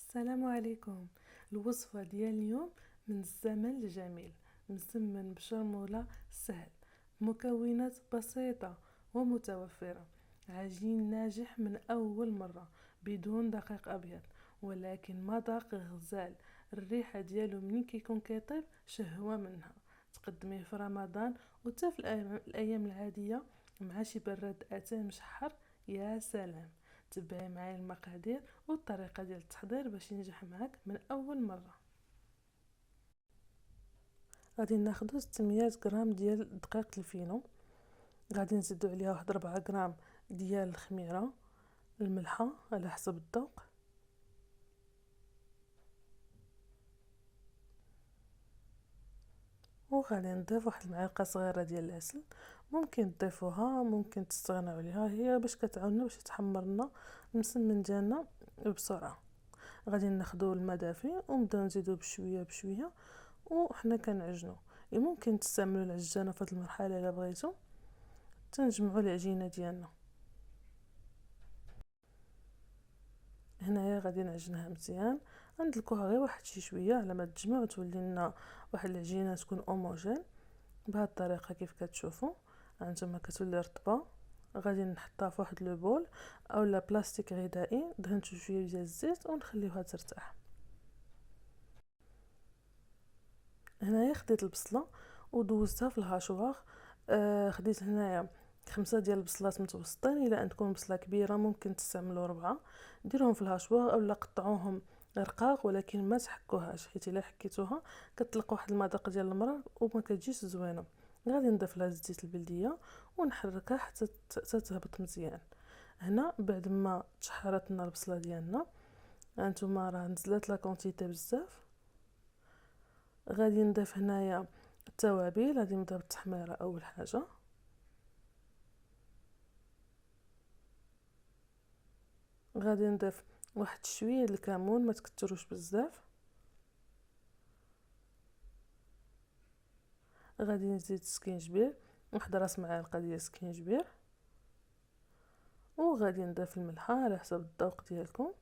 السلام عليكم. الوصفة ديال اليوم من الزمن الجميل، مسمن بشرمولة سهل، مكونات بسيطة ومتوفرة، عجين ناجح من أول مرة بدون دقيق أبيض، ولكن مذاق غزال. الريحة ديالو منين كيكون كيطيب شهوة منها. تقدميه في رمضان وتا في الأيام العادية مع شي براد أتاي مشحر. يا سلام. تبعي معايا المقادير والطريقة ديال التحضير باش ينجح معاك من أول مرة. غادي ناخدو 600 غرام ديال دقيق الفينو، غادي نزيدو عليها واحد 4 غرام ديال الخميرة، الملحة على حسب الذوق، وغادي نضيف واحد المعلقة صغيرة ديال العسل. ممكن تضيفوها، ممكن تستغناو عليها، هي باش كتعاوننا باش تحمر لنا المسمن ديالنا بسرعة. غادي ناخدو الماء دافي ونبداو نزيدو بشويه بشويه وحنا كنعجنو. ممكن تستعملوا العجانه في هذه المرحله الا بغيتو. تنجمعوا العجينه ديالنا. هنايا غادي نعجنها مزيان، غندلكوها غير واحد شي شويه على ما تجمع وتولي لنا واحد العجينه تكون اوموجين بهذه الطريقه كيف كتشوفوا. هانتوما كتولي رطبه. غادي نحطها في واحد لو بول اولا بلاستيك غذائي، دهنتو شويه ديال الزيت ونخليوها ترتاح. هنايا خديت البصله ودوزتها في الهاشوار. خديت هنايا 5 ديال البصلات متوسطين. الا عندكم بصله كبيره ممكن تستعملوا 4. ديروهم في الهاشوار اولا قطعوهم رقاق، ولكن ما تحكوهاش حيت الا حكيتوها كتطلق واحد المذاق ديال المرار وما كتجيش زوينه. غادي نضيف لها زيت البلديه ونحركها حتى تهبط مزيان. هنا بعد ما تشحرت لنا البصله ديالنا، هانتوما راه نزلت لا كونتيتي بزاف. غادي نضيف هنايا التوابل. غادي نبدا بالتحميره اول حاجه. غادي نضيف واحد شويه د الكمون، ما تكتروش بزاف. غادي نزيد السكينجبير، واحد راس معلقه ديال السكينجبير. وغادي نضيف الملحه على حسب الذوق ديالكم.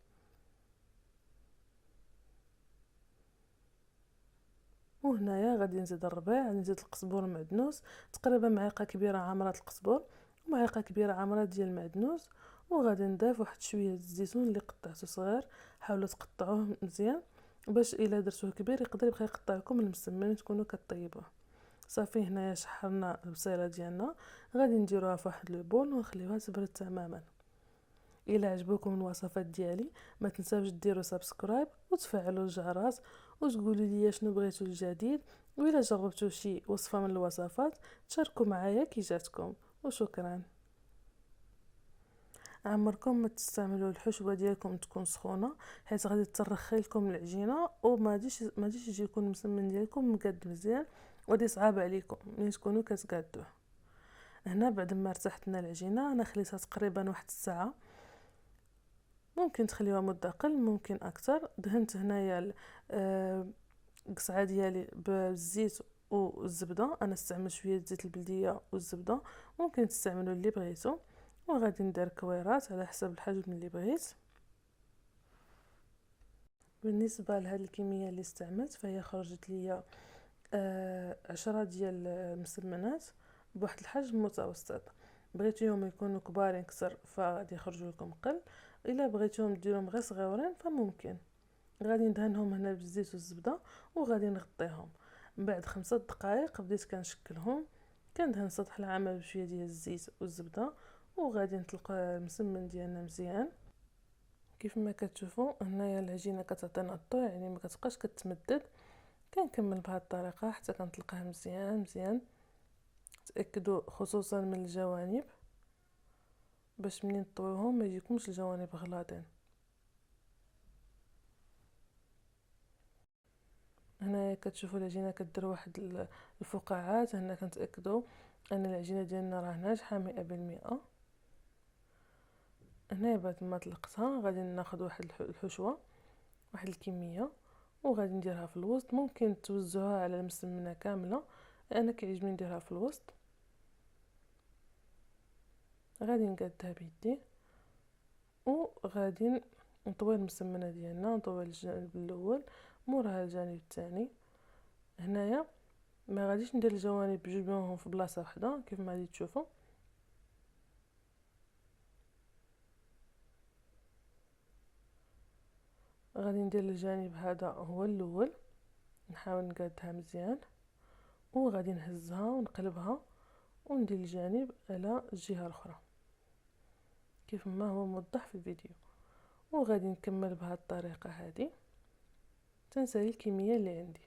وهنايا غادي نزيد الربيع، غادي نزيد القزبور المعدنوس، تقريبا معلقه كبيره عامره القزبور ومعلقه كبيره عامره ديال المعدنوس. وغادي نضيف واحد شويه الزيتون اللي قطعته صغير. حاولوا تقطعوه مزيان باش الا درتوه كبير يقدر يبقى يقطع لكم المسمن تكونوا كطيبوه. صافي هنايا شحرنا البصيله ديالنا. غادي نديروها في واحد لو بول ونخليوها تبرد تماما. الى عجبوكم الوصفات ديالي ما تنساوش ديروا سبسكرايب وتفعلوا الجرس وتقولوا لي شنو بغيتو الجديد. وإلا جربتوا شي وصفه من الوصفات تشاركوا معايا كي جاتكم. وشكرا. عمركم ما تستعملوا الحشوه ديالكم تكون سخونه، حيت غادي ترخي لكم العجينه وما غاديش يجي يكون المسمن ديالكم مقاد مزيان، وغادي صعاب عليكم ملي تكونوا كتقادوه. هنا بعد ما ارتاحت لنا العجينه انا خليتها تقريبا واحد الساعه. ممكن تخليوها مده اقل ممكن اكثر. دهنت هنايا القصعه ديالي بالزيت والزبده. انا استعملت شويه زيت البلديه والزبده، ممكن تستعملوا اللي بغيتو. وغادي ندير كويرات على حسب الحجم اللي بغيت. بالنسبه لهاد الكميه اللي استعملت فهي خرجت ليا 10 ديال المسمنات بواحد الحجم متوسط. بغيتيهم يكونوا كبارين كتر فغادي يخرجوا لكم قل، الا بغيتيهم ديروهم غير صغيورين فممكن. غادي ندهنهم هنا بالزيت والزبده وغادي نغطيهم. بعد 5 دقائق بديت كنشكلهم، كندهن سطح العمل بشويه ديال الزيت والزبده. وغادي نطلق المسمن ديالنا مزيان. كيف ما كتشوفوا هنايا العجينه كتعطينا الطو، يعني ما كتبقاش كتمدد. كنكمل بهذه الطريقه حتى كنطلقها مزيان مزيان. تاكدوا خصوصا من الجوانب باش منين طويوهم ما يجيكمش الجوانب غلاضين. هنايا كتشوفوا العجينه كدير واحد الفقاعات. هنا كنتاكدوا ان العجينه ديالنا راه ناجحه 100%. هنا بعد ما طلقتها غادي ناخذ واحد الحشوه، واحد الكميه، وغادي نديرها في الوسط. ممكن توزعوها على المسمنه كامله، انا كيعجبني نديرها في الوسط. غادي نقادها بيدي وغادي نطوي المسمنه ديالنا، نطوي الجانب الاول موراها الجانب الثاني. هنايا ما غاديش ندير الجوانب بجوجهم في بلاصه واحده كيف ما غادي تشوفوا. غادي ندير الجانب هذا هو الاول، نحاول نقادها مزيان وغادي نهزها ونقلبها وندير الجانب على الجهه الاخرى كيف ما هو موضح في الفيديو. وغادي نكمل بهذه الطريقه هذه تنسالي الكميه اللي عندي.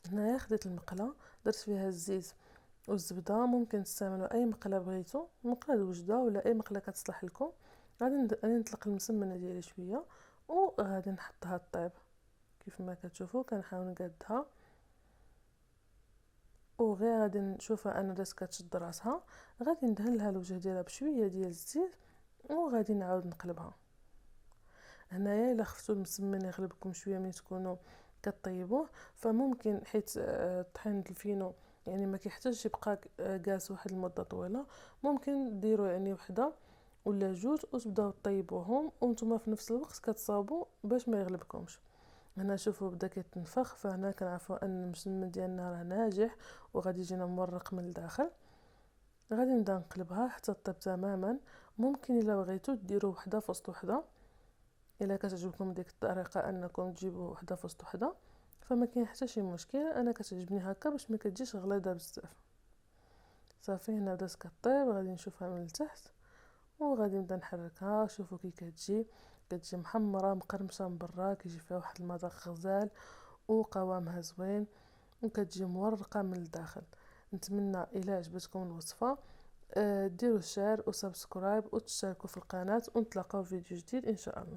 هنايا خديت المقله درت فيها الزيت والزبده، ممكن تستعملوا اي مقله بغيتو، مقله الوجده ولا اي مقله كتصلح لكم. غادي نطلق المسمنه ديالي شويه وغادي نحطها طيب كيف ما كتشوفوا. كنحاول نقادها وغير غادي نشوفها انا درت كتشد راسها. غادي ندهن لها الوجه ديالها بشويه ديال الزيت وغادي نعاود نقلبها. هنايا الا خفتوا المسمن يغلبكم شويه ملي تكونوا كطيبوه، فممكن حيت طحين الفينو يعني ما كيحتاجش يبقى جالس واحد المده طويله، ممكن ديروا يعني وحده ولا جوج وتبداو طيبوهم وانتم في نفس الوقت كتصاوبوا باش ما يغلبكمش. هنا شوفوا بدا كيتنفخ، فهنا كنعرفوا ان المسمن ديالنا راه ناجح وغادي يجينا مورق من الداخل. غادي نبدا نقلبها حتى طيب تماما. ممكن الا بغيتو ديروا وحده في وسط وحده، الا كتعجبكم ديك الطريقه انكم تجيبوا وحده في وسط وحده فما كاين حتى شي مشكل. انا كتعجبني هكا باش ما كتجيش غليظه بزاف. صافي هنا بدات كطيب، غادي نشوفها من التحت وغادي نبدا نحركها. شوفوا كي كتجي محمره مقرمشه من برا، كيجي فيها واحد المذاق غزال وقوامها زوين وكتجي مورقه من الداخل. نتمنى الى عجبتكم الوصفه ديروا شير وسبسكرايب وتشتركوا في القناه ونتلاقاو في فيديو جديد ان شاء الله.